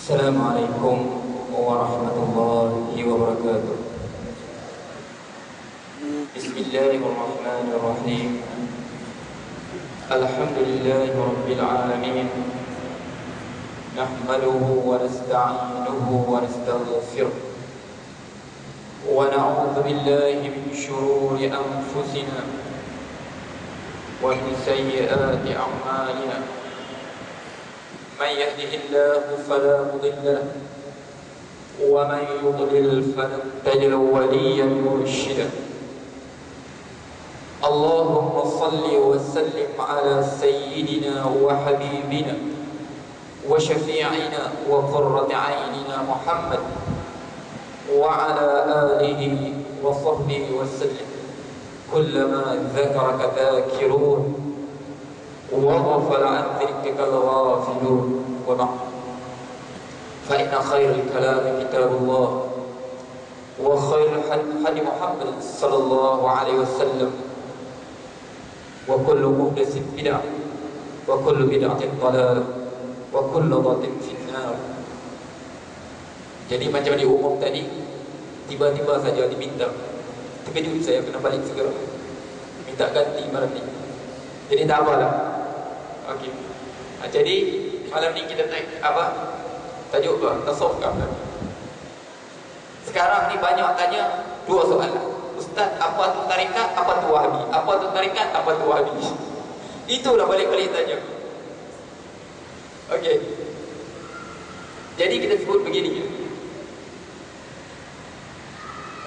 Assalamualaikum warahmatullahi wabarakatuh. Bismillahirrahmanirrahim. Alhamdulillahi rabbil alamin. Nahmaduhu wa nasta'inuhu wa nastaghfiruh. Wa na'udzu billahi min shururi anfusina wa min sayyiati a'malina. من يهده الله فلا مضل له ومن يضلل فلن تجد وليا مرشدا. اللهم صل وسلم على سيدنا وحبيبنا وشفيعنا وقرة عيننا محمد وعلى آله وصحبه وسلم. كلما ذكرك ذاكرون وغفل عن ذكرك الغافلون. وبعد فإن خير الكلام كتاب الله وخير الهدي محمد صلى الله عليه وسلم وكل محدث بدعة وكل بدعة ضلالة وكل ضلالة في النار. Jadi macam di umum tadi, tiba-tiba saja diminta, terkejut saya kena balik segera, minta ganti malam ni. Jadi tak apalah. Okey. Jadi malam ni kita tajuk apa? Tasawuf kan? Sekarang ni banyak tanya dua soalan. Ustaz, apa tu tarikat, apa tu wahabi? Apa tu tarikat, apa tu wahabi? Itulah balik-balik tanya. Okey. Jadi kita sebut begini.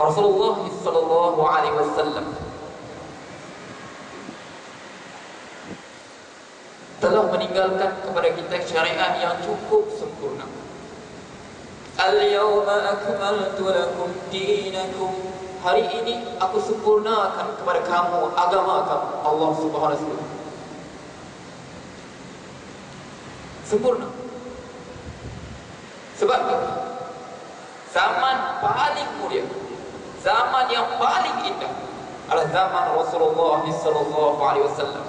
Rasulullah sallallahu alaihi wasallam telah meninggalkan kepada kita syariat yang cukup sempurna. Al-yawma akmaltu lakum dinakum. Hari ini aku sempurnakan kepada kamu agama kamu. Allah Subhanahu wa taala sempurna. Sebab itu zaman paling mulia, zaman yang paling indah adalah zaman Rasulullah sallallahu alaihi wasallam.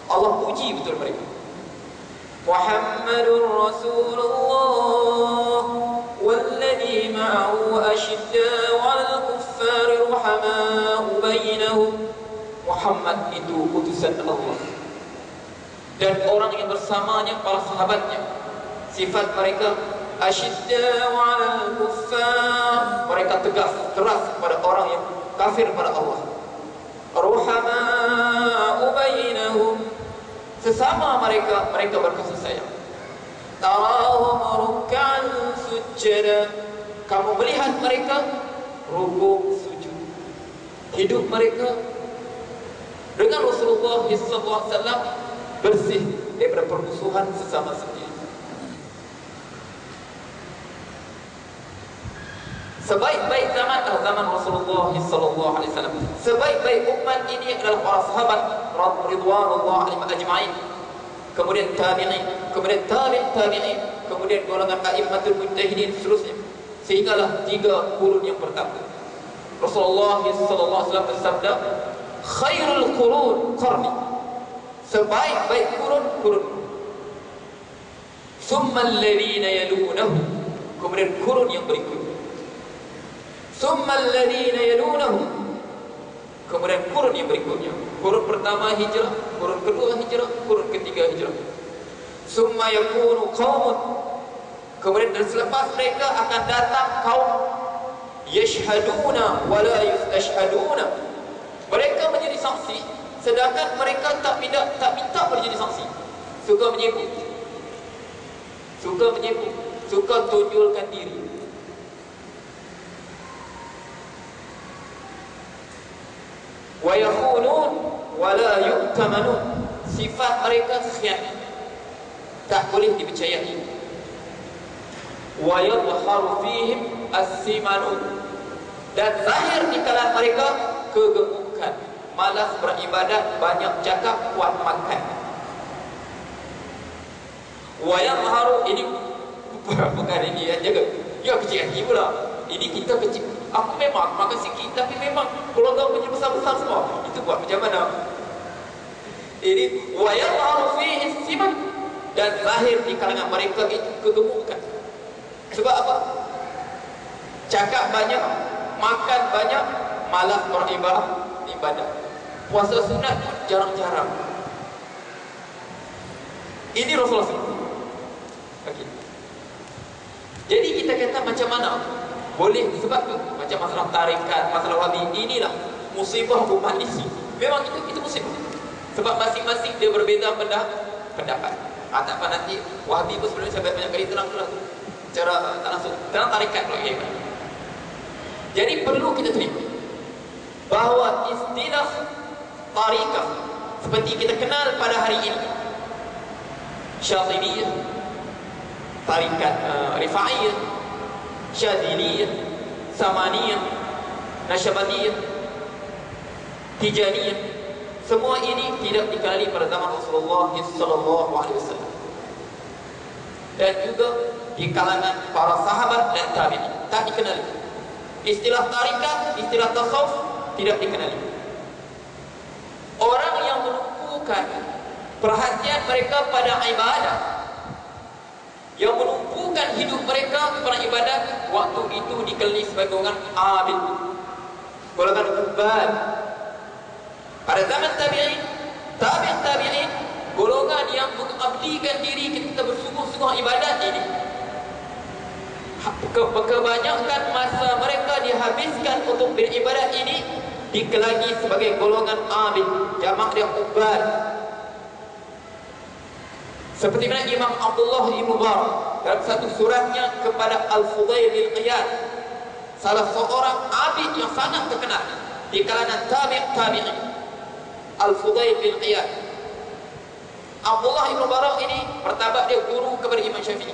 Allah puji betul mereka. Muhammadur Rasulullah walladzi ma'ahu asyidda'u 'alal kuffari ruhama'u bainahum. Muhammad itu utusan Allah, dan orang yang bersamanya para sahabatnya, sifat mereka asyidda'u 'alal kuffar, mereka tegas keras kepada orang yang kafir pada Allah. Ruhama'u bainahum, sesama mereka berkasih sayang. Tarahum ruk'an sujada, kamu melihat mereka rukuk sujud. Hidup mereka dengan Rasulullah SAW bersih daripada permusuhan sesama sendiri. Sebaik-baik zaman adalah zaman Rasulullah SAW. Sebaik-baik umat ini adalah para sahabat ridwanullah alaihim ajma'in, kemudian tabi'in, kemudian tabi'in, kemudian golongan a'immatul mujtahidin seterusnya, sehinggalah 3 kurun yang pertama. Rasulullah SAW bersabda, khairul qurun qarni, sebaik-baik kurun. Thumma alladhina yalunahum, kemudian kurun yang berikutnya. Thumma alladhina yalunahum, kemudian kurun yang berikutnya. Kurun pertama hijrah, kurun kedua hijrah, kurun ketiga hijrah. Thumma yakunu qaumun, kemudian dan selepas mereka akan datang kaum yashhaduna wa la yustashhaduna, mereka menjadi saksi sedangkan mereka tak minta menjadi saksi. Suka menyebut, suka tunjulkan diri. Wa yakhunun wa la yu'tamanun, sifat mereka khianat, tak boleh dipercayai. Wa yadhharu fihim as-simanun, dan zahir di kalangan mereka kegemukan, malas beribadat, banyak cakap, kuat makan. Wa yadhharu, ini bukan ini ya, jaga. Ya kecil hati pula. Ini kita kecil. Aku memang makan sikit, tapi memang keluarga punya besar-besar semua. Itu buat macam mana? Ini wa yadhharu fihi siman, dan zahir di kalangan mereka itu kegemukan. Sebab apa? Cakap banyak, makan banyak, malas beribadah. Puasa sunat pun jarang-jarang. Ini Rasulullah SAW. Okay. Jadi kita kata macam mana? Boleh, sebab tu macam masalah tarikat, masalah wahabi, inilah musibah umat ini. Memang itu musibah. Sebab masing-masing dia berbeza pendapat. Tak apa, nanti wahabi pun sebenarnya saya banyak kali terang cara tak langsung terang tarikat pula. Jadi perlu kita terima bahawa istilah tarikat seperti kita kenal pada hari ini, Syadhiliyah, tarikat Rifa'iyah, Syadhiliyah, Samaniyah, Nasyabandiyah, Tijaniyah, semua ini tidak dikenali pada zaman Rasulullah SAW dan juga di kalangan para sahabat dan tabi'in tak dikenali. Istilah tarikat, istilah tasawuf tidak dikenali. Orang yang menumpukan perhatian mereka pada ibadah, yang menumpukan hidup mereka pada ibadah, waktu itu dikenali sebagai golongan abid, golongan ubad. Pada zaman tabi'in, tabi'in, golongan yang mengabdikan diri kita bersungguh-sungguh ibadat ini, kebanyakan masa mereka dihabiskan untuk beribadat ini dikelagi sebagai golongan abid, jamak dia ubad. Seperti mana Imam Abdullah Ibn Mubarak dalam satu suratnya kepada Al-Fudail bin Iyad, salah seorang abid yang sangat terkenal di kalangan tabi'in, Al-Fudail bin Iyad. Abdullah Ibn Mubarak ini pertama dia guru kepada Imam Syafi'i.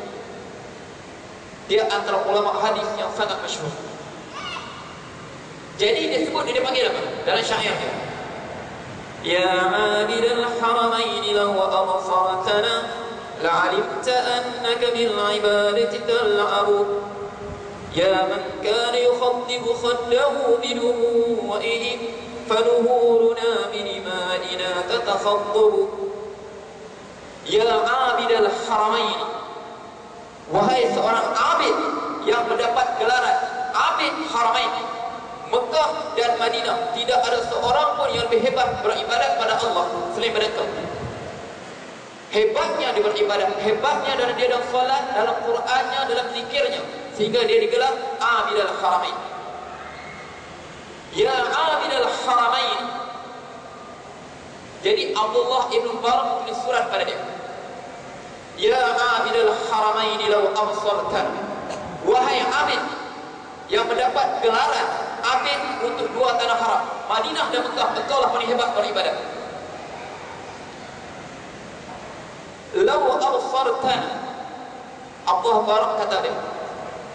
Dia antara ulama hadis yang sangat masyhur. Jadi dia sebut, dia panggil apa? Dalam syair dia, Ya abidal haramain law absaratana la'alimta annaka bil ibadati tal'abu. Ya man kana yukhaddibu khaddahu bidumu'ihim fanuhuruna binima'ina tatakhaddabu. Ya abidal haramain, wahai seorang abid yang mendapat gelaran abid haramain, Mekah dan Madinah, tidak ada seorang pun yang lebih hebat beribadat pada Allah selain mereka. Hebatnya dia beribadat, hebatnya dalam dia dalam salat, dalam Qurannya, dalam zikirnya, sehingga dia digelar abid al-haramain. Ya abid al-haramain. Jadi Abdullah Ibn Mubarak menulis surat pada dia, Ya abidal haramain law absartan, wahai abid yang mendapat gelaran abid untuk dua tanah haram, Madinah dan Mekah, engkau lah paling hebat beribadat. Law absartan, Allah Mubarak kata dia,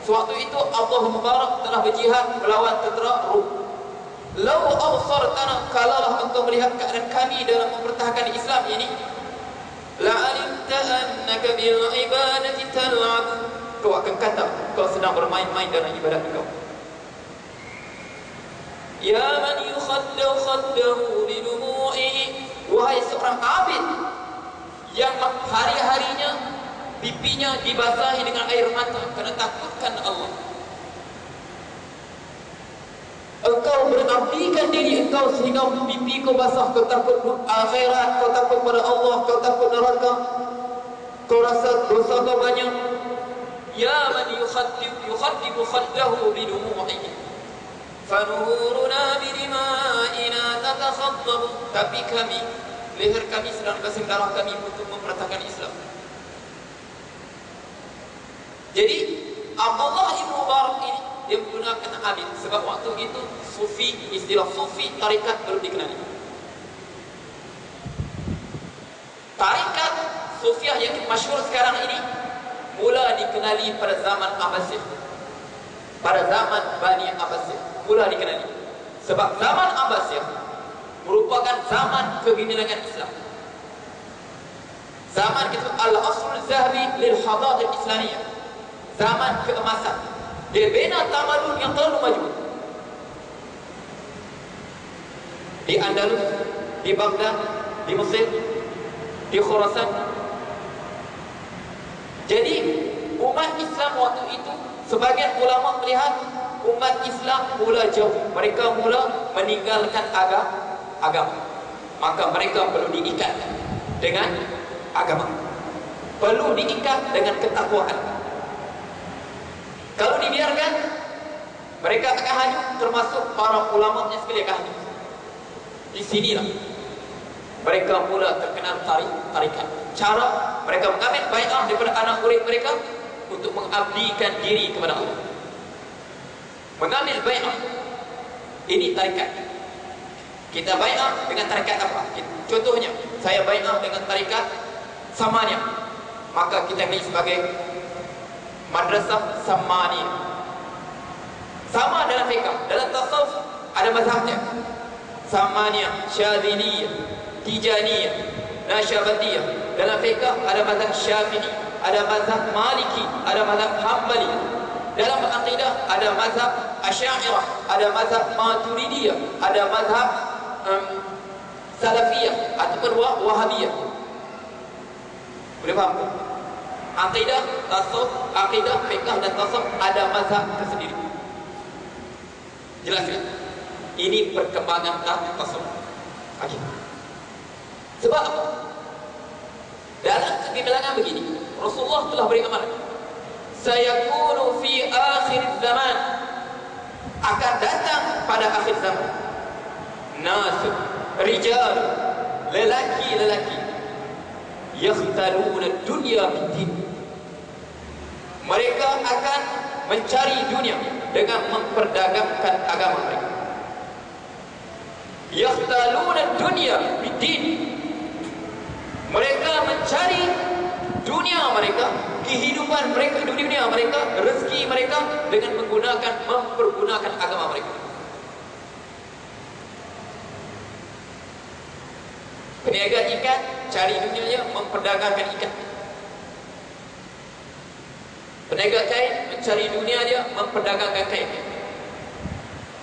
sewaktu itu Allah Mubarak telah berjihad melawan tentera Rom. Law absartan, kalaulah engkau melihat keadaan kami dalam mempertahankan Islam ini, la'alimta annaka bil ibadati tal'ab, kau akan kata kau sedang bermain-main dalam ibadat kau. Ya man yukhaddahu khaddahu bidumu'ihi, wahai seorang abid yang hari-harinya pipinya dibasahi dengan air mata kerana takutkan Allah. Engkau mengabdikan diri engkau sehingga pipi kau basah, kau takut akhirat, kau takut pada Allah, kau takut neraka, kau rasa dosa kau banyak. Ya man yukhaddibu khaddahu bidumu'ihi fanuhuruna bidima'ina tatakhaddabu, tapi kami, leher kami sedang dibasah darah kami untuk mempertahankan Islam. Jadi Abdullah Ibn Mubarak ini dia menggunakan abid sebab waktu itu sufi, istilah sufi tarikat belum dikenali. Tarikat sufiah yang masyhur sekarang ini mula dikenali pada zaman Abbasiyah, pada zaman Bani Abbasiyah mula dikenali. Sebab zaman Abbasiyah merupakan zaman kegemilangan Islam, zaman itu al-asrul zahabi lil hadarat al-islamiyah, zaman keemasan. Dia bina tamadun yang terlalu maju di Andalus, di Baghdad, di Mesir, di Khurasan. Jadi Umat Islam waktu itu, sebagian ulama melihat umat Islam mula jauh, mereka mula meninggalkan agama. Maka mereka perlu diikat dengan agama, perlu diikat dengan ketakwaan. Kalau dibiarkan, mereka akan hanyut, termasuk para ulama yang sekali akan hanyut. Di sinilah mereka mula terkenal tarikat. Cara mereka mengambil bai'ah daripada anak murid mereka untuk mengabdikan diri kepada Allah. Mengambil bai'ah, ini tarikat. Kita bai'ah dengan tarikat apa? Contohnya, saya bai'ah dengan tarikat Samaniyah, maka kita ini sebagai madrasah Samaniyah. Sama dalam fiqh, dalam tasawuf ada mazhabnya. Samaniyah, Syadhiliyah, Tijaniyah, Nasyabandiyah. Dalam fiqh ada mazhab Syafi'i, ada mazhab Maliki, ada mazhab Hambali. Dalam akidah ada mazhab Asy'ariyah, ada mazhab Maturidiyah, ada mazhab Salafiyah ataupun Wahabiyah. Boleh faham tak? Akidah, tasawuf, akidah, fiqh dan tasawuf ada mazhab tersendiri. Jelas kan? Ini perkembangan tasawuf. Okay. Sebab apa? Dalam segi bilangan begini, Rasulullah telah beri amaran, sayakunu fi akhir zaman, akan datang pada akhir zaman, nas, rijal, lelaki-lelaki, yakhtaluna dunya bid-din, mereka akan mencari dunia dengan memperdagangkan agama mereka. Yakhtaluna dunya bid-din, mereka mencari dunia mereka, kehidupan mereka, dunia mereka, rezeki mereka dengan mempergunakan agama mereka. Peniaga ikan cari dunianya memperdagangkan ikan. Peniaga kain mencari dunia dia memperdagangkan kain.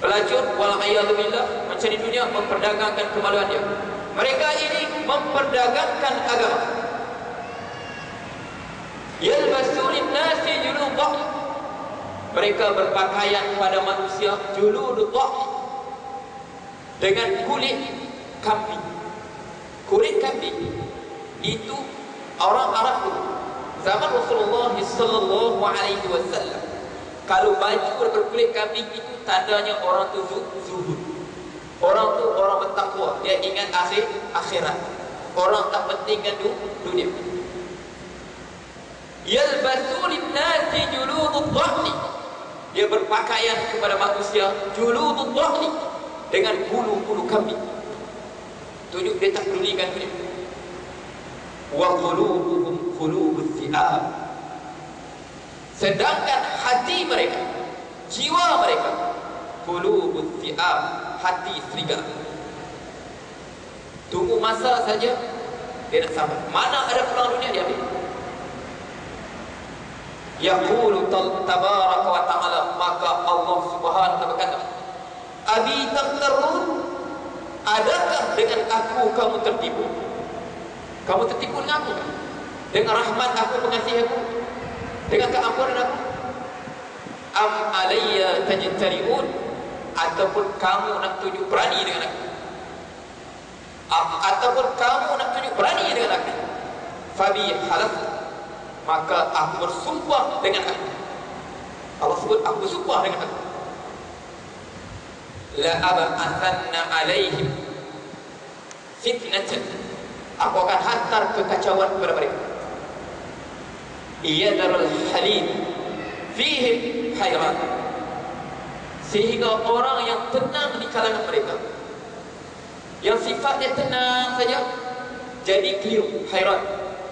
Pelacur wal'iyadzubillah mencari dunia memperdagangkan kemaluan dia. Mereka ini memperdagangkan agama. Yalbasu lin-nasi julud dha'n, mereka berpakaian pada manusia julud dha'n, dengan kulit kambing. Kulit kambing itu orang Arab dulu, zaman Rasulullah sallallahu alaihi wasallam, kalau baju berkulit kambing itu tandanya orang tu zuhud. Orang tu orang bertakwa, dia ingat akhirat. Orang tak pentingkan dunia. Yalbasu lin-nasi juludud dha'n, dia berpakaian kepada manusia juludud dha'n, dengan bulu-bulu kambing. Tunjuk dia tak pedulikan dunia. Wa qulubuhum qulubuz zi'ab, sedangkan hati mereka, jiwa mereka, qulubuz zi'ab, hati serigala. Tunggu masa saja dia nak sampai. Mana ada perang dunia dia ambil. Yaqulu tabaraka wa ta'ala, maka Allah Subhanahu wa ta'ala berkata, abi taqtarun, adakah dengan aku kamu tertipu? Kamu tertipu dengan aku kan? Dengan rahmat aku, pengasih aku, dengan keampunan aku? Am alayya tajtari'un, ataupun kamu nak tunjuk berani dengan aku? Ataupun kamu nak tunjuk berani dengan aku? Fabi halaf, maka aku bersumpah dengan aku. Allah sebut aku bersumpah dengan aku. La ab'athanna alaihim fitnatan, aku akan hantar kekacauan kepada mereka. Yadarul halim fihim hayran, sehingga orang yang tenang di kalangan mereka, yang sifatnya tenang saja, jadi keliru, hayran.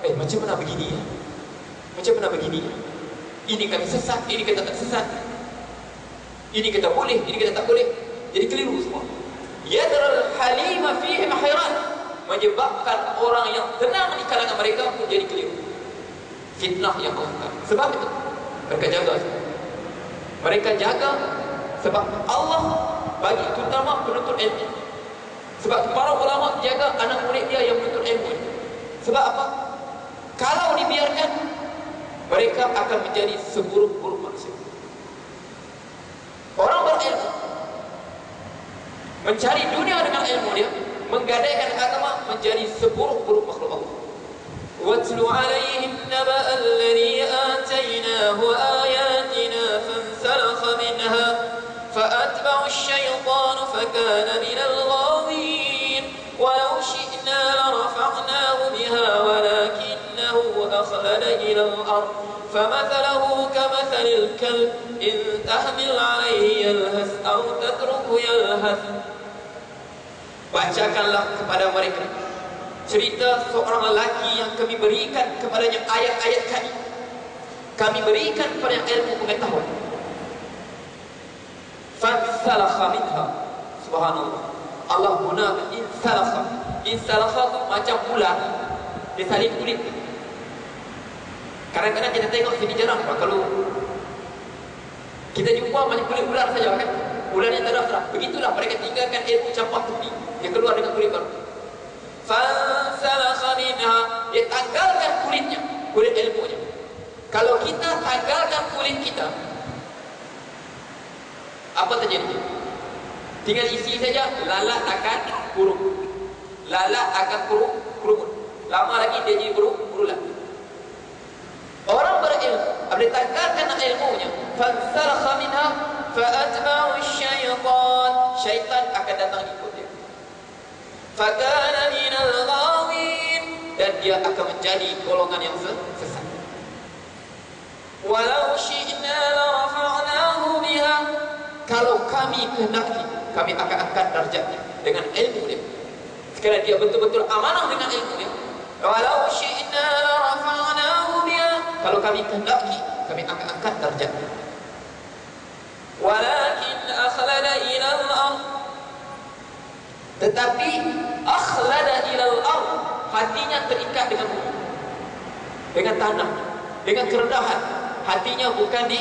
Macam mana begini ya? Macam mana begini ya? Ini kata sesat, ini kata tak sesat, ini kata boleh, ini kata tak boleh, jadi keliru semua. Yadarul halima fihim hayran, menyebabkan orang yang tenang di kalangan mereka pun jadi keliru. Fitnah yang Allah. Sebab itu mereka jaga. Mereka jaga sebab Allah bagi, terutama penuntut ilmu. Sebab para ulama jaga anak murid dia yang menuntut ilmu. Sebab apa? Kalau dibiarkan, mereka akan menjadi seburuk-buruk manusia. Orang berilmu mencari dunia dengan ilmu dia, menggadaikan agama, menjadi seburuk-buruk makhluk Allah. وَاتْلُ عَلَيْهِمْ نَبَأَ الَّذِي آتَيْنَاهُ آيَاتِنَا فَانْسَلَخَ مِنْهَا فَأَتْبَعَهُ الشَّيْطَانُ فَكَانَ مِنَ الْغَاوِينَ وَلَوْ شِئْنَا لَرَفَعْنَاهُ بِهَا وَلَكِنَّهُ أَخْلَدَ إِلَى الْأَرْضِ فَمَثَلُهُ كَمَثَلِ الْكَلْبِ إِنْ تَحْمِلْ عَلَيْهِ يَلْهَثْ أَوْ تَتْرُكْهُ يَلْهَث. Bacakanlah kepada mereka cerita seorang lelaki yang kami berikan kepadanya ayat-ayat kami. Kami berikan kepada ilmu pengetahuan. Fansalakha minha. Subhanallah. Allah gunakan insalakha. Insalakha itu macam ular. Dia salin kulit. Kadang-kadang kita tengok sini jarang Pak. Kalau kita jumpa macam kulit ular saja kan. Ular yang terang-terang. Begitulah mereka tinggalkan ilmu campak tepi. Dia keluar dengan kulit baru. Fansalakha minha. Dia tanggalkan kulitnya, kulit ilmunya. Kalau kita tanggalkan kulit kita, apa terjadi? Tinggal isi saja, lalat akan kurung. Lalat akan kurung. Lama lagi dia jadi berulang. Orang berilmu, apabila tanggalkan ilmunya, fansalakha minha fa'atba'ahu syaitan. Syaitan akan datang ikut dia. Fakana minal ghawin, dan dia akan menjadi golongan yang sesat. Walau syi'na la rafa'nahu biha. Kalau kami kehendaki, kami akan angkat darjatnya dengan ilmu dia. Sekiranya dia betul-betul amanah dengan ilmu dia. Walau syi'na la rafa'nahu biha. Kalau kami kehendaki, kami akan angkat darjatnya. Walakin akhlada ila al-ardh. Tetapi akhlada ilal ardh, hatinya terikat dengan bumi, dengan tanah, dengan kerendahan. Hatinya bukan di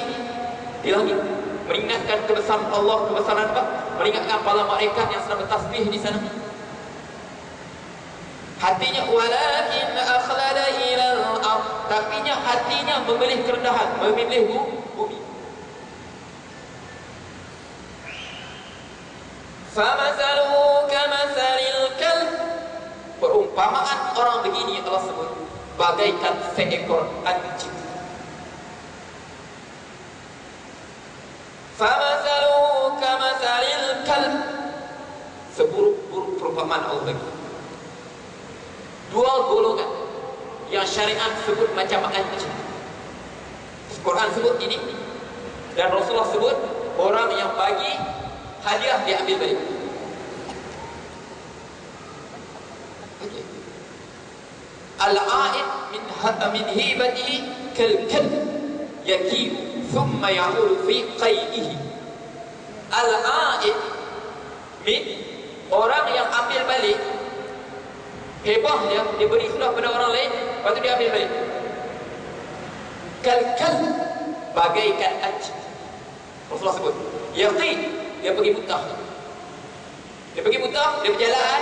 langit. Mengingatkan kebesaran Allah, kebesaran apa? Mengingatkan para malaikat yang sedang bertasbih di sana. Hatinya walakin akhlada ilal ardh, tapinya hatinya memilih kerendahan, memilih bumi. Famathaluhu kamathalil kalb. Perumpamaan orang begini Allah sebut bagaikan seekor anjing. Famathaluhu kamathalil kalb. Seburuk-buruk perumpamaan Allah bagi dua golongan yang syariat sebut macam anjing. Quran sebut ini, dan Rasulullah sebut orang yang bagi hadiah diambil balik. Okay. Al-a'id min hibatihi kal-kalb yakib thumma ya'ul fi qay'ihi. Al-a'id min, orang yang ambil balik hebah dia beri sudah pada orang lain, lepas tu dia ambil balik. Kal-kalb, bagaikan anjing. Rasulullah sebut yaqid, dia pergi mutah. Dia pergi mutah, dia berjalan,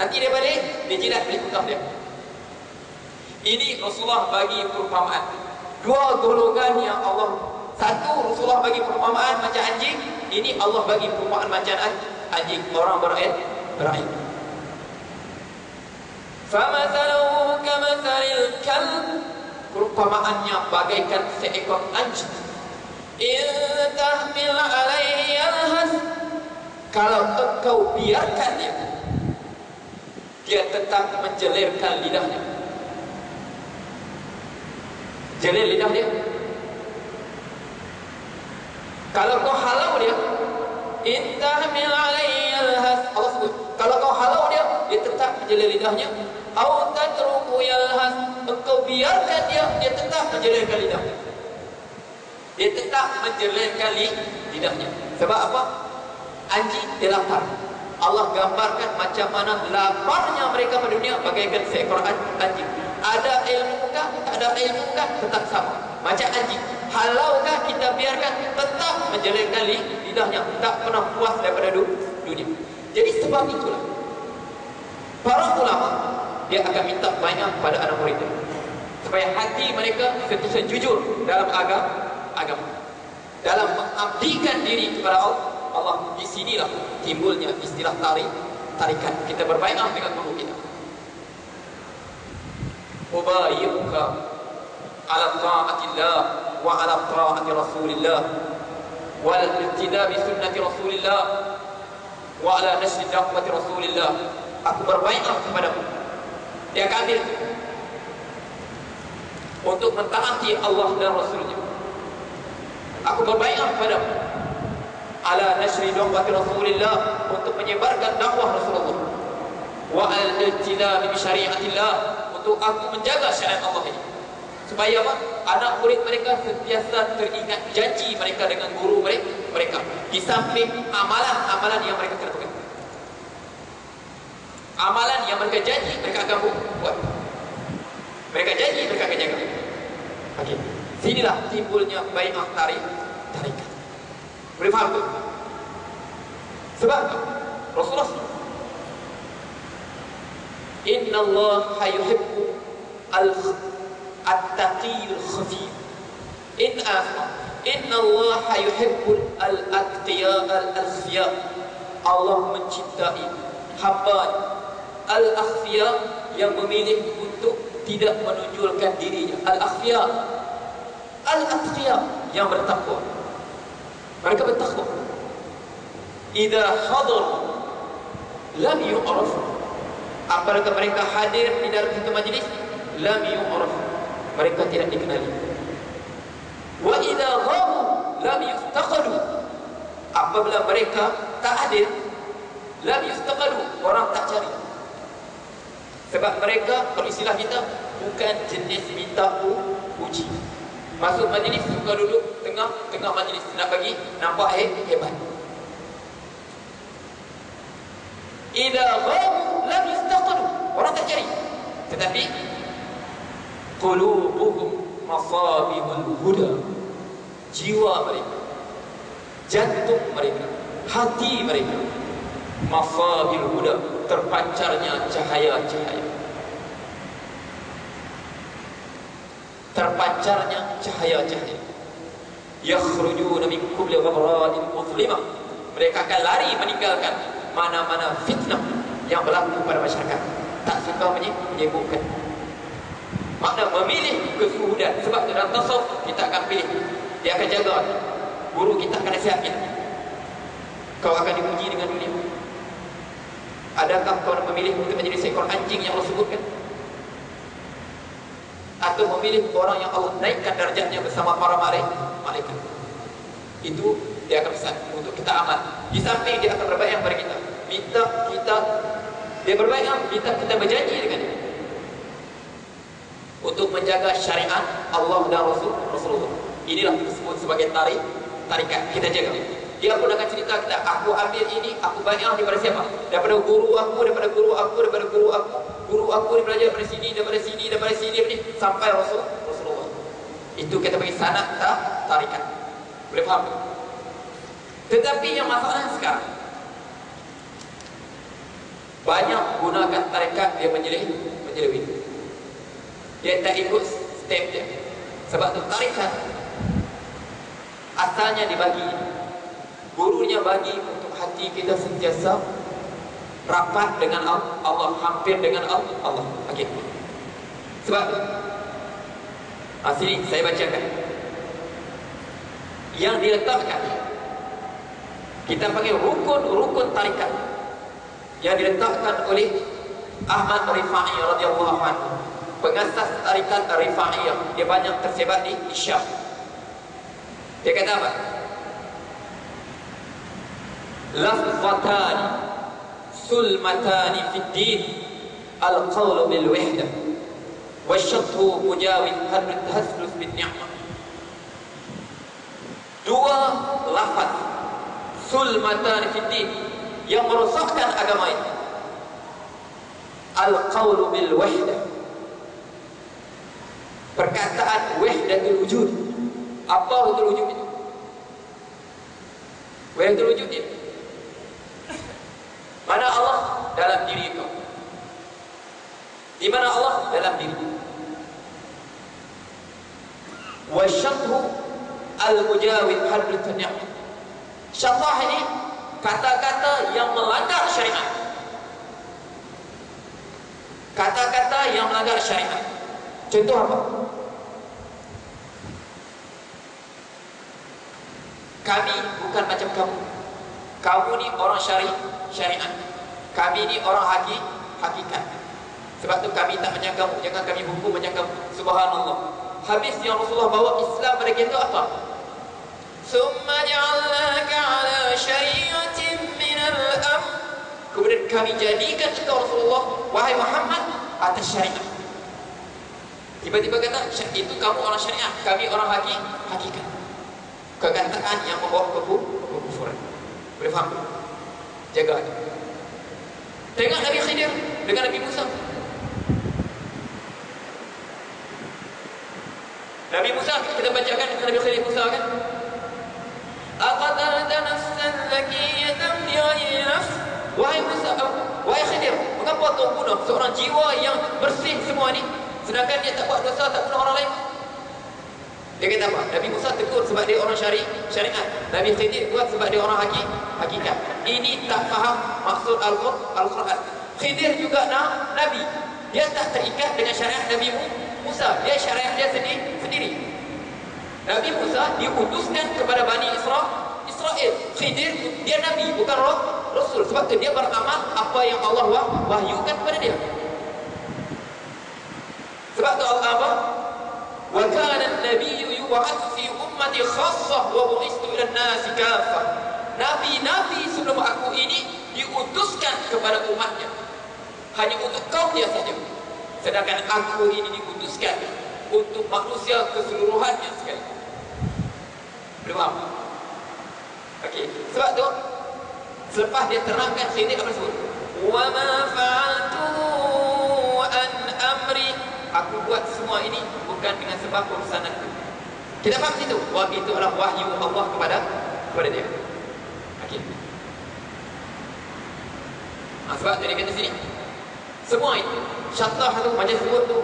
nanti dia balik, dia jilat balik mutah dia. Ini Rasulullah bagi perumpamaan. Dua golongan yang Allah, satu Rasulullah bagi perumpamaan macam anjing, ini Allah bagi perumpamaan macam anjing, orang berilmu. Famathaluhu kamathalil kalb, perumpamaannya bagaikan seekor anjing. In tahmil alaihi yalhath, kalau engkau biarkan dia tetap menjelirkan lidahnya. Jelir lidah dia. Kalau kau halau dia, in tahmil alaihi yalhath, Allah sebut, kalau kau halau dia tetap menjelir lidahnya. Au tatruku yalhath, engkau biarkan dia tetap menjelirkan lidahnya. Dia tetap menjelirkan lidahnya. Sebab apa? Anjing dia lapar. Allah gambarkan macam mana laparnya mereka pada dunia bagaikan seekor anjing. Ada ilmu kah? Tak ada ilmu kah? Tetap sama. Macam anjing. Halaukah kita biarkan, tetap menjelirkan lidahnya, tak pernah puas daripada dunia. Jadi sebab itulah para ulama dia akan minta banyak pada anak muridnya. supaya hati mereka sentiasa jujur dalam agama, dalam mengabdikan diri kepada Allah. Di sinilah timbulnya istilah tarikat. Kita berbaiat dengan guru kita. Ubayyuka ala ta'atillah wa ala ta'ati Rasulillah wal ittida bi sunnati Rasulillah wa ala nasri dakwati Rasulillah. Aku berbaiat kepadamu. Dia ambil untuk mentaati Allah dan Rasulnya. Aku berbaiat kepadamu ala nasri dakwati Rasulillah, untuk menyebarkan dakwah Rasulullah, wa al-iltizam bi syariatillah, untuk aku menjaga syariat Allah ini, supaya apa? Anak murid mereka sentiasa teringat janji mereka dengan guru mereka, di samping amalan-amalan yang mereka kerjakan. Amalan yang mereka janji mereka akan buat. Mereka janji mereka akan jaga. Okey. Sinilah timbulnya bai'ah tarikat. Boleh faham tu? Sebab Rasulullah Inna Allah yuhibbu at-taqiyul khafif. Inna Allah yuhibbu al-atqiya al-akhfiya. Allah mencintai hamba al-akhfiya, yang memilih untuk tidak menunjukkan dirinya. Al-akhfiya, al-atqiya, yang bertakwa. Mereka bertakwa. Idza hadar lam yu'raf. Apabila mereka hadir di dalam satu majlis, lam yu'raf, mereka tidak dikenali. Wa idza ghabu lam yuftaqadu. Apabila mereka tak hadir, lam yuftaqadu, orang tak cari. Sebab mereka, kalau istilah kita, bukan jenis minta puji. Masuk majlis suka duduk tengah majlis, nak bagi nampak hebat. Idza ghabu lam yastaqadu, orang tak cari. Tetapi qulubuhum masabihul huda, jiwa mereka, jantung mereka, hati mereka, masabihul huda, terpancarnya cahaya-cahaya, terpancarnya cahaya-cahaya. Yakhrujuna min kulli ghamratin muzlimah, mereka akan lari meninggalkan mana-mana fitnah yang berlaku pada masyarakat. Tak suka menyibukkan. Makna memilih kesuhudan. Sebab dalam tasawuf kita akan pilih, dia akan jaga. Guru kita akan nasihat kita. Kau akan diuji dengan dunia. Adakah kau memilih untuk menjadi seekor anjing yang Allah sebutkan, atau memilih orang yang Allah naikkan darjatnya bersama para malaikat? Itu dia akan pesan untuk kita amal. Di samping dia akan berbaiat kepada kita, minta kita, dia berbaiat, minta kita berjanji dengan dia untuk menjaga syariat Allah dan Rasulullah. Inilah disebut sebagai tarikat. Kita jaga. Dia pun akan cerita kita, aku ambil ini, aku baiat daripada siapa? Daripada guru aku, daripada guru aku, daripada guru aku. Guru aku dia belajar daripada sini, daripada sini, daripada sini, sampai Rasulullah. Itu kita bagi sanad tarikat. Boleh faham? Tetapi yang masalah sekarang, banyak gunakan tarikat, dia menjelewit. Dia tak ikut step dia. Sebab tu tarikat asalnya dibagi, gurunya bagi untuk hati kita sentiasa rapat dengan Allah, hampir dengan Allah. Okey. Sebab sini saya bacakan yang diletakkan, kita panggil rukun tarikat, yang diletakkan oleh Ahmad Rifai radhiyallahu anhu, pengasas tarikat Rifaiyah. Dia banyak tersebar di Syam. Dia kata apa? Lafzatan sulmatani fid din, al-qawl bil wahdah wa syathu mujawiz hadrus bin ni'mah. Dua lafaz sulmatani fid din yang merosakkan agama ini. Al-qawl bil wahdah, perkataan wahdatul wujud. Apa wahdatul wujud itu? Wahdatul wujud itu mana Allah dalam diri kau. Di mana Allah dalam diri. Wa syathu al-mujawid hadul ni'am. Syatah ini kata-kata yang melanggar syariat. Kata-kata yang melanggar syariat. Contoh apa? Kami bukan macam kamu. Kamu ni orang syariat. Kami ni orang hakikat. Sebab tu kami tak macam kamu. Jangan kami hukum macam kamu. Subhanallah. Habis yang Rasulullah bawa Islam pada kita apa? Summa ja'alnaka ala syari'atin minal amr. Kemudian kami jadikan engkau Rasulullah, wahai Muhammad, atas syariat. Tiba-tiba kata, itu kamu orang syariat, kami orang hakikat. Kegantaan yang membawa kekufuran. Boleh faham? Jaga. Tengok Nabi Khidir dengan Nabi Musa. Nabi Musa, kita bacakan Nabi Khidir Musa kan? Aqatalta nafsan zakiyatan bighayri nafs. Wahai Musa, wahai Khidir, mengapa kau bunuh seorang jiwa yang bersih semua ni, sedangkan dia tak buat dosa, tak bunuh orang lain? Dia kata apa? Nabi Musa tegur sebab dia orang syariat. Nabi Khidir buat sebab dia orang hakikat. Ini tak faham maksud Al-Quran. Khidir juga Nabi. Dia tak terikat dengan syariat Nabi Musa. Dia syariat dia sendiri. Nabi Musa diutuskan kepada Bani Israel. Khidir dia Nabi, bukan Rasul. Sebab tu dia beramal apa yang Allah wahyukan kepada dia. Sebab tu Allah apa? Wa kana an-nabiyyu yub'atsu fi ummati khassah wa bu'istu ila an-nasi kaffah. Nabi-nabi sebelum aku ini diutuskan kepada umatnya. Hanya untuk kaum dia saja. Sedangkan aku ini diutuskan untuk manusia keseluruhannya sekali. Boleh faham? Okey. Sebab tu selepas dia terangkan sini apa sebut? Wa ma fa'altu an amri. Aku buat semua ini bukan dengan sebab urusan aku. Kita faham situ? Wah, itu adalah wahyu Allah kepada dia. Okey. Sebab dia kata sini, semua itu syatah tu macam sebut tu,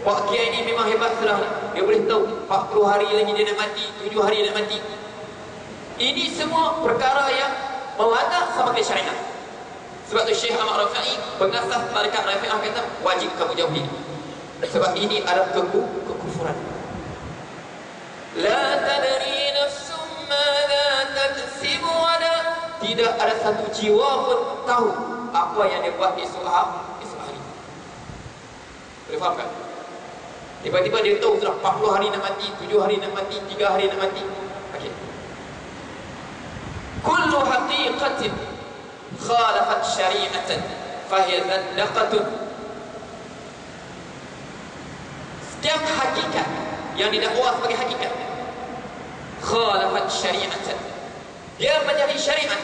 Pak Kiai ni memang hebat sudah. Dia boleh tahu 40 hari lagi dia nak mati, 7 hari dia nak mati. Ini semua perkara yang melanggar sama ke syariat. Sebab tu Syekh Ahmad Rafi'i, pengasas tarekat Rafi'ah, kata wajib kamu jauhi. Sebab ini adalah kekufuran. La tadri nafsum madza taksibu wala. Tidak ada satu jiwa pun tahu apa yang dia buat esok hari. Boleh faham kan? Tiba-tiba dia tahu sudah 40 hari nak mati, 7 hari nak mati, 3 hari nak mati. Okey. Kullu haqiqatin khalafat syari'atan fahiya zandaqatun. Setiap hakikat yang didakwa sebagai hakikat khalafat syari'atan, dia menjadi syariat,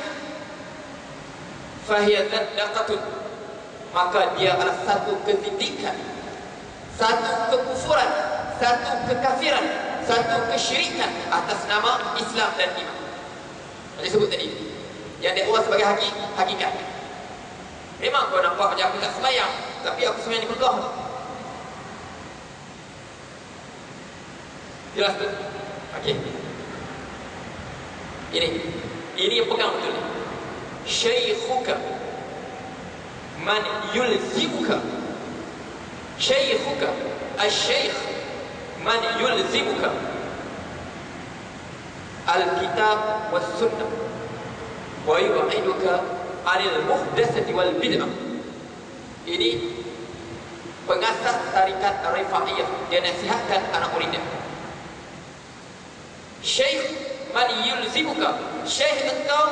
fahiya zandaqatun, maka dia adalah satu kezindikan, satu kekufuran, satu kekafiran, satu kesyirikan atas nama Islam dan iman. Saya sebut tadi, yang dakwa sebagai hakikat. Memang kau nampak macam aku tak sembahyang, tapi aku sembahyang di Mekah. Jelas tu? Okey. Ini yang pegang betul. Syaikhuka man yulzimuka. Syaikhuka, al-syaikh man yulzimuka al-kitab was-sunnah wa yub'iduka 'anil muhdatsati wal bid'ah. Ini pengasas tarikat Rifa'iyah, dia nasihatkan anak muridnya. Syekh man yulzimuka, syekh engkau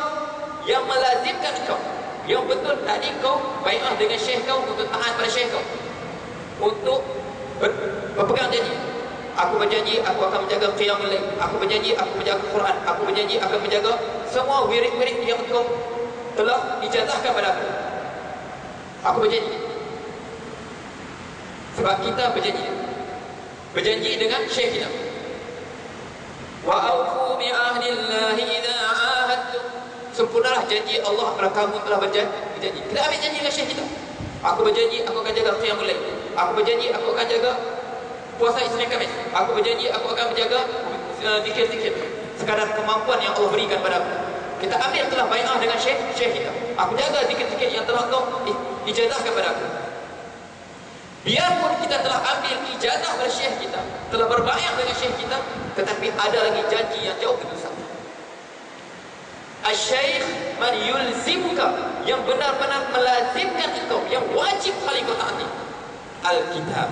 yang melazimkan engkau, yang betul tadi kau bai'ah dengan syekh kau untuk taat pada syekh kau, untuk berpegang janji. Aku berjanji aku akan menjaga qiyamul lail, aku berjanji aku menjaga Quran, aku berjanji akan menjaga semua wirid-wirid yang engkau telah ijazahkan pada aku. Aku berjanji. Sebab kita berjanji dengan syekh kita. Wa aufu bi ahdillahi idza ahadtum. Sempurnalah janji Allah kalau kamu telah berjanji. Kita ambil janji dengan syekh kita. Aku berjanji aku akan jaga qiyamul lail. Aku berjanji aku akan jaga puasa Isnin Khamis. Aku berjanji aku akan menjaga zikir-zikir sekadar kemampuan yang Allah berikan padaku. Kita ambil telah bai'ah dengan syekh kita. Aku jaga zikir-zikir yang telah kau ijazahkan padaku. Biarpun kita telah ambil ijazah dari syekh kita, telah berbai'ah dengan syekh kita, tetapi ada lagi janji yang jauh lebih besar. Asy-syaikh man yulzimuka, yang benar-benar melazimkan engkau, yang wajib paling kau taati. Al-kitab,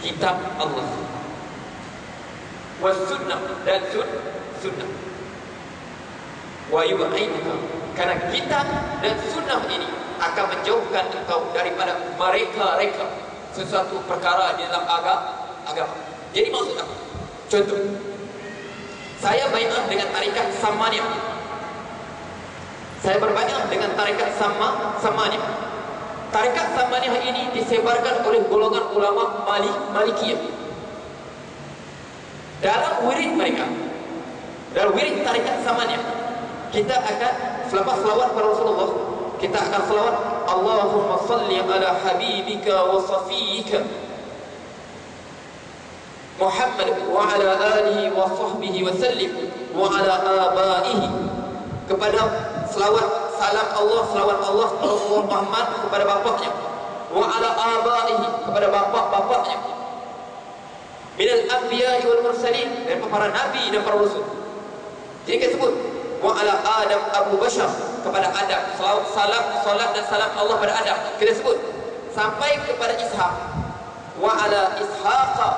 kitab Allah, was sunnah, dan sunnah. Wa yub'iduka, karena kitab dan sunnah ini akan menjauhkan engkau daripada mereka sesuatu perkara di dalam agama. Jadi maksud apa? Contoh, saya bai'ah dengan tarekat Samaniyah. Saya berbai'ah dengan tarekat Samaniyah. Tarekat Samaniyah ini disebarkan oleh golongan ulama Malikiyah. Dalam wirid mereka, dalam wirid tarekat Samaniyah, kita akan selepas selawat kepada Rasulullah, kita akan selawat Allahumma salli ala habibika wa safiyika Muhammad wa ala alihi wa sahbihi wa sallim wa ala abaihi, kepada selawat salam Allah, selawat Allah Muhammad kepada bapaknya, wa ala abaihi, kepada bapak-bapaknya, minal anbiya'i wal mursalin, dan para nabi dan para rasul. Jadi kita sebut wa ala Adam Abu Bashar, kepada Adam, salat dan salam Allah pada Adam. Kita sebut sampai kepada Ishaq, wa ala Ishaqa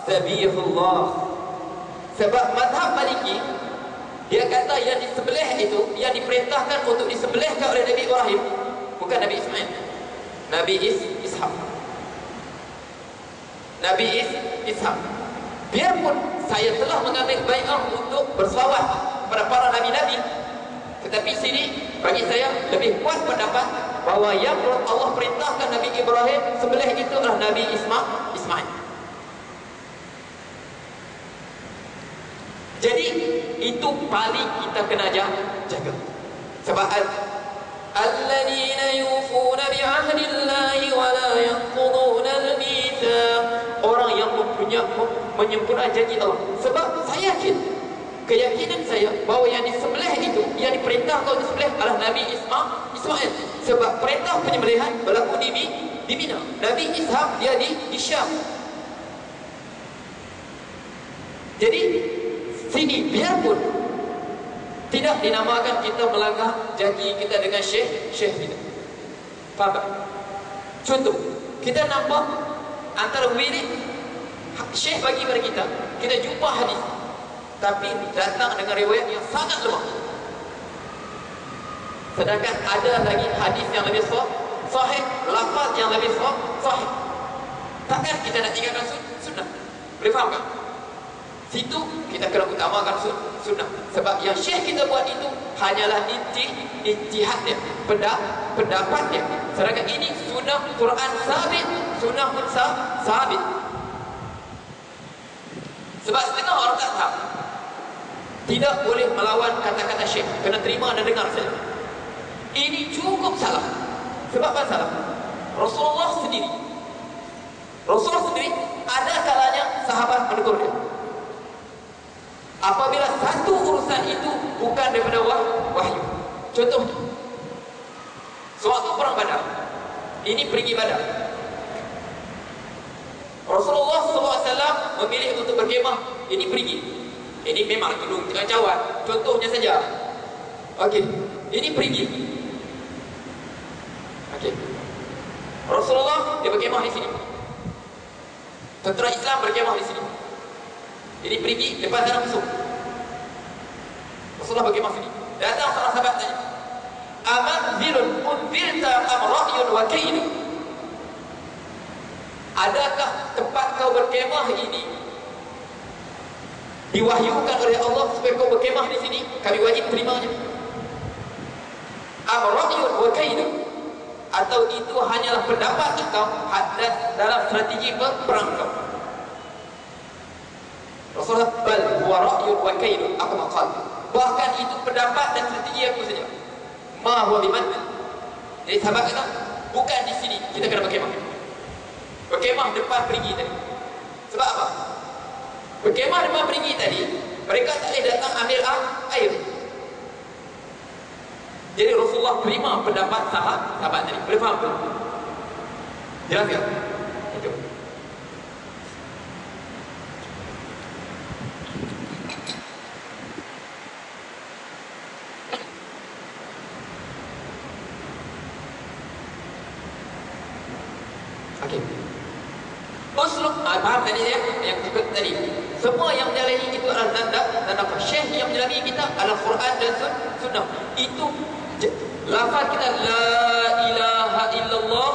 Zabihullah. Sebab mazhab Maliki, dia kata yang disembelih itu, yang diperintahkan untuk disembelihkan oleh Nabi Ibrahim, bukan Nabi Ismail, Nabi Ishaq. Nabi Ishaq. Biarpun saya telah mengambil bai'ah untuk berselawat pada para nabi-nabi, tetapi sini bagi saya lebih kuat pendapat bahawa yang Allah perintahkan Nabi Ibrahim sembelih itu adalah Nabi Ismail. Jadi itu paling kita kena jaga. Sebab alladzina yufuna bi'ahdillahi wa la yanquduna al-mitsaq, orang yang menyempurnakan janji Allah. Sebab saya yakin, keyakinan saya bahawa yang disembelih itu, yang diperintah kalau disembelih adalah Nabi Ismail. Sebab perintah penyembelihan berlaku di Mina. Nabi Ishaq dia di Syam. Jadi sini biarpun tidak dinamakan kita melanggar janji kita dengan syekh kita. Faham tak? Contoh, kita nampak antara wirid syekh bagi kepada kita jumpa hadis, tapi datang dengan riwayat yang sangat lemah. Sedangkan ada lagi hadis yang lebih sahih, lafaz yang lebih sahih. Takkan kita nak tinggalkan sunnah? Boleh faham tak? Situ kita kena utamakan sunnah. Sebab yang syekh kita buat itu hanyalah ijtihad dia, pendapat dia. Sedangkan ini sunnah Quran sabit, sunnah sabit. Sebab setengah orang tak tahu, tidak boleh melawan kata-kata syekh, kena terima dan dengar saja. Ini cukup salah. Sebab apa salah? Rasulullah sendiri ada kalanya sahabat menegur dia. Apabila satu urusan itu bukan daripada wahyu. Contohnya, sewaktu perang Badar, ini pergi Badar, Rasulullah SAW memilih untuk berkemah, ini pergi. Ini memang gedung tengah cawan, contohnya saja. Okey, ini pergi. Okey, Rasulullah dia berkemah di sini, tentera Islam berkemah di sini. Ini pergi depan tanah musuh. Rasulullah berkemah sini. Datang seorang sahabat tanya, amanzilun unzilta am ra'yun wa kain? Adakah tempat kau berkemah ini diwahyukan oleh Allah supaya kau berkemah di sini? Kami wajib terimanya. Am ra'yun wa kain? Atau itu hanyalah pendapat engkau dalam strategi perang kau? Rasulullah bal huwa ra'yun wa kaidun, aku maqal. Bahkan itu pendapat dan strategi aku saja. Ma huwa biman. Jadi sahabat kata, bukan di sini kita kena berkemah. Berkemah depan pergi tadi. Sebab apa? Berkemah di bawah beringin tadi, mereka tak boleh datang ambil air. Jadi Rasulullah terima pendapat sahabat tadi. Boleh faham tu? Jelas tak? Itu. Okey. Uslub, faham tadi ya? Yang tadi. Semua yang menjalani itu adalah tanda syekh yang menjalani kita adalah Quran dan sunnah. Itu lafaz kita la ilaha illallah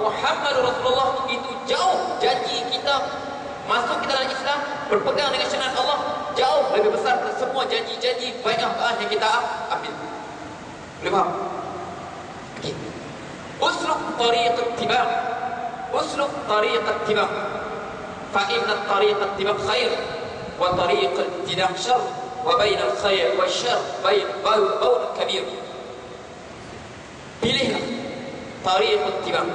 Muhammadur Rasulullah, itu jauh janji kita masuk kita dalam Islam, berpegang dengan syariat Allah jauh lebih besar daripada semua janji-janji bai'ah yang kita ambil. Boleh faham? Okey. Uslub tariq ittiba'. Uslub tariq ittiba'. Fa inna tariq ittiba' khair wa tariq ibtida' syarr wa bain al-khair wa syarr baun kabir. Pilihlah tariq ittiba'.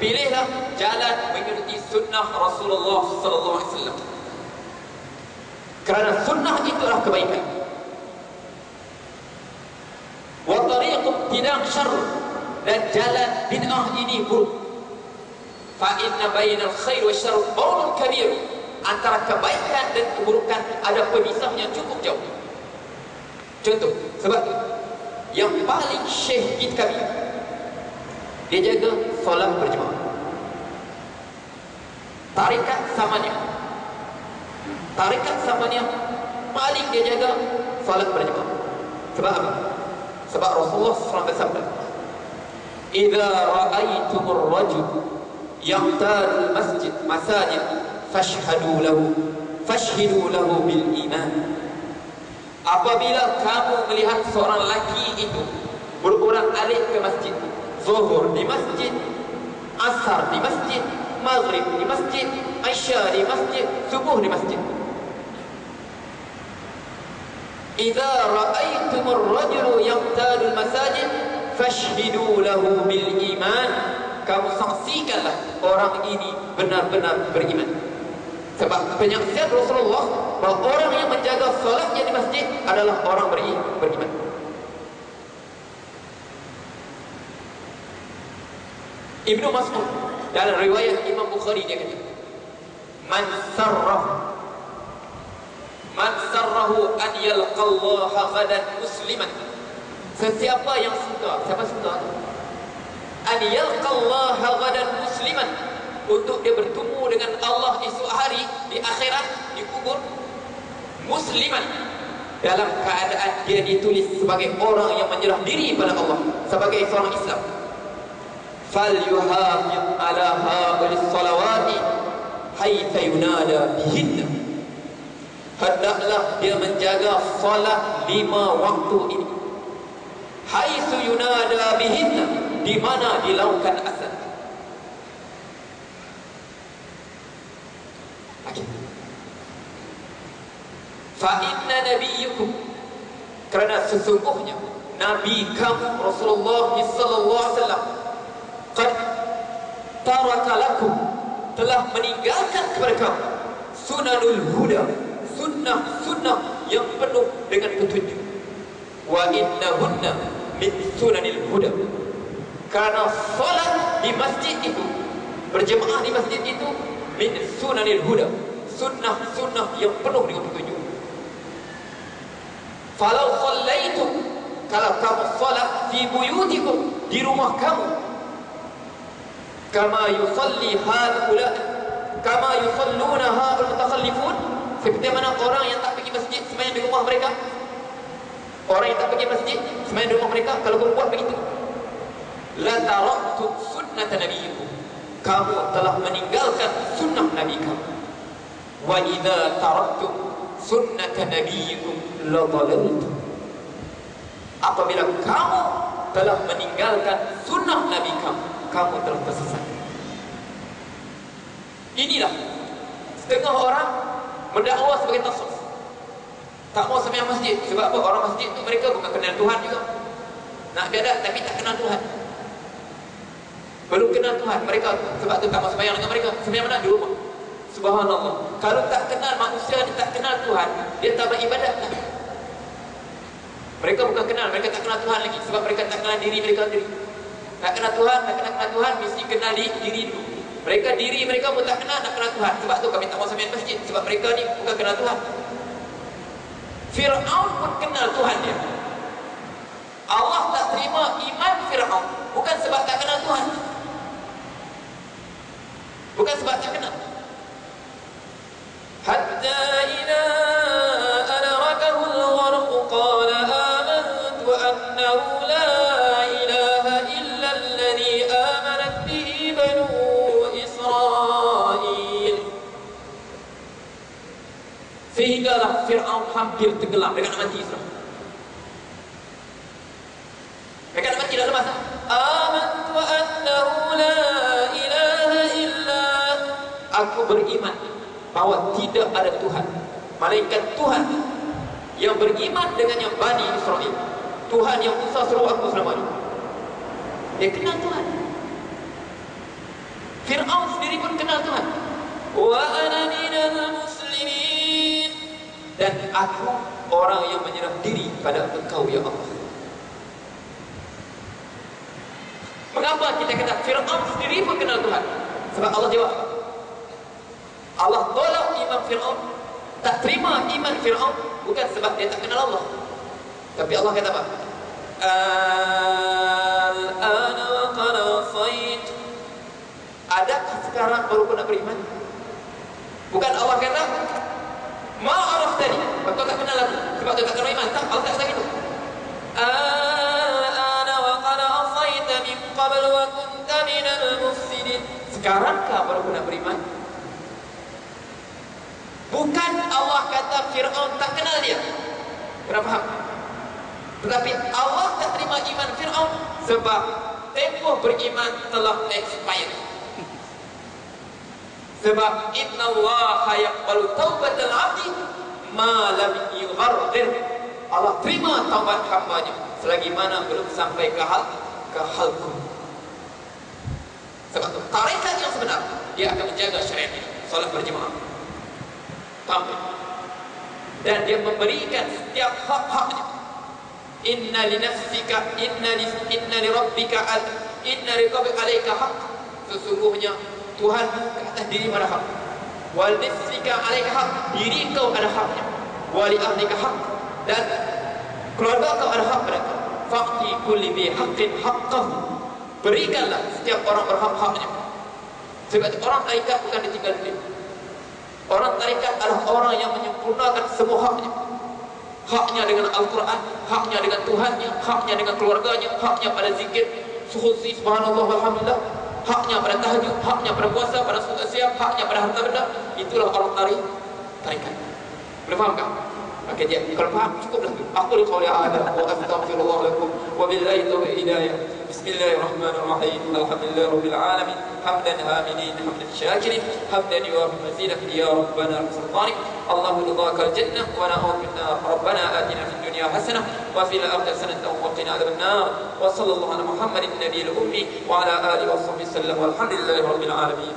Pilihlah jalan mengikuti sunnah Rasulullah sallallahu alaihi wasallam. Kerana sunnah itulah kebaikan. Wa tariq ibtida' syarr, dan jalan bid'ah ini buruk. Fa inna bainal khair wa syarr baunun kabir. Antara kebaikan dan keburukan ada pemisah yang cukup jauh. Contoh, sebab yang paling syekh kita kami, dia jaga solat berjemaah. Tarikat Samaniyah. Tarikat Samaniyah paling dia jaga solat berjemaah. Sebab apa? Sebab Rasulullah SAW bersabda, "Idza ra'aitumur rajul yaqtal masajid fashhadu lahu bil iman." Apabila kamu melihat seorang lelaki itu berulang-alik ke masjid, zuhur di masjid, asar di masjid, maghrib di masjid, isya di masjid, subuh di masjid. Idza ra'aitumur rajulu yaqtalul masajid fashhidu lahu bil iman. Kamu saksikanlah orang ini benar-benar beriman. Sebab penyaksian Rasulullah bahawa orang yang menjaga solatnya di masjid adalah orang beriman. Ibnu Mas'ud dalam riwayat Imam Bukhari dia kata, Man sarrahu an yalqallaha ghadan musliman. Sesiapa yang suka, siapa suka? An yalqallaha ghadan musliman, untuk dia bertemu dengan Allah esok hari di akhirat, di kubur, musliman, dalam keadaan dia ditulis sebagai orang yang menyerah diri pada Allah, sebagai seorang Islam. Falyuhafiz ala hadhihi salawati haitsa yunada bihinna. Hendaklah dia menjaga salat 5 waktu ini, haitsu yunada bihinna, di mana dilaukan azan. Fa inna nabiyyukum, kerana sesungguhnya nabi kamu Rasulullah sallallahu alaihi wasallam qad taraka lakum, telah meninggalkan kepada kamu sunanul huda, sunnah-sunnah yang penuh dengan petunjuk. Wa innahunna min sunanil huda, karena salat di masjid itu, berjemaah di masjid itu, min sunanil huda, sunnah-sunnah yang penuh dengan petunjuk. Falau sallaitum, kalau kamu salat fi buyutikum, di rumah kamu, kama yusalli haula, kama yusalluna haul mutakhallifun, seperti mana orang yang tak pergi masjid sembahyang di rumah mereka. Orang yang tak pergi masjid sembahyang di rumah mereka, kalau kamu buat begitu, la taraktum sunnata nabiyyikum, kamu telah meninggalkan sunnah nabi kamu. Wa idza taraktum sunnata nabiyyikum la dhalaltum, apabila kamu telah meninggalkan sunnah nabi kamu, kamu telah tersesat. Inilah setengah orang mendakwah sebagai tasawuf, tak mau sembahyang masjid. Sebab apa? Orang masjid tu mereka bukan kenal Tuhan juga, nak biadat tapi tak kenal Tuhan, belum kenal Tuhan mereka. Sebab tu tak mau sembahyang dengan mereka. Sembahyang mana? Di rumah. Subhanallah. Kalau tak kenal manusia, dia tak kenal Tuhan, dia tak beribadat. Mereka bukan kenal, mereka tak kenal Tuhan lagi. Sebab mereka tak kenal diri mereka sendiri. Tak kenal Tuhan, tak kenal Tuhan, mesti kenal diri dulu. Mereka diri mereka pun tak kenal, nak kenal Tuhan. Sebab tu kami tak mau sampai masjid. Sebab mereka ni bukan kenal Tuhan. Fir'aun pun kenal Tuhan dia. Allah tak terima iman Fir'aun bukan sebab tak kenal Tuhan, bukan sebab tak kenal. Hatta idza adrakahu al-gharq qala amantu annahu la ilaha illa alladhi amanat bihi banu Israil. Sehinggalah Fir'aun hampir tenggelam, dia nak mati Israel. Mereka nak mati dalam masa amantu annahu la ilaha illa, aku beriman bahawa tidak ada Tuhan. Malaikat Tuhan yang beriman dengan yang Bani Israel, Tuhan yang Musa suruh aku selama ini, dia kenal Tuhan. Fir'aun sendiri pun kenal Tuhan. Wa ana minal muslimin, dan aku orang yang menyerah diri pada Engkau ya Allah. Mengapa kita kata Fir'aun sendiri pun kenal Tuhan? Sebab Allah jawab. Allah tolak iman Fir'aun, tak terima iman Fir'aun bukan sebab dia tak kenal Allah. Tapi Allah kata apa? Al-ana wa qad asait. Adakah sekarang baru kau nak beriman? Bukan Allah kata ma araftani, kau tak kenal aku sebab kau tak kenal iman. Tak, Allah tak kata gitu. Al-ana wa qad asait min qabl wa kunta minal mufsidin. Sekarangkah baru kau nak beriman? Bukan Allah kata Fir'aun tak kenal dia. Kena faham? Tetapi Allah tak terima iman Fir'aun sebab tempoh beriman telah expired. Sebab innallaha yaqbalu taubatal 'abdi ma lam yughargir. Allah terima taubat hamba-Nya selagi mana belum sampai ke halqum. Sebab tarekat yang sebenar dia akan menjaga syariat ini, solat berjemaah. Tampil. Dan dia memberikan setiap hak-haknya. Inna li nafsika inna li rabbika alayka haq. Sesungguhnya Tuhan ke atas diri ada hak. Wal nafsika alayka haq, diri kau ada haknya. Wa li ahlika haq, dan keluarga kau ada hak pada kau. Faqti kulli bi haqqin haqqahu. Berikanlah setiap orang berhak-haknya. Sebab orang tarikat bukan ditinggal sendiri. Orang tarikat adalah orang yang menyempurnakan semua haknya. Haknya dengan Al-Quran, haknya dengan Tuhannya, haknya dengan keluarganya, haknya pada zikir suhusi subhanallah walhamdulillah, haknya pada tahajud, haknya pada puasa, pada sunat siap, haknya pada harta benda. Itulah orang tarikat. Boleh faham tak? Okey, dia kalau faham cukuplah. Aku qauli hadza wa astaghfirullah lakum wa billahi taufiq hidayah. Bismillahirrahmanirrahim. Alhamdulillahirabbil alamin. Hamdan aminin, hamdan syakirin, hamdan yuwafi mazidah ya rabbana sultanik. Allahu ridhakal jannah wa na'udzu bika rabbana atina fid dunya hasanah wa fil akhirati hasanah wa qina adzaban nar. Wa sallallahu ala Muhammadin nabiyil ummi wa ala alihi wa sahbihi sallam. Walhamdulillahirabbil alamin.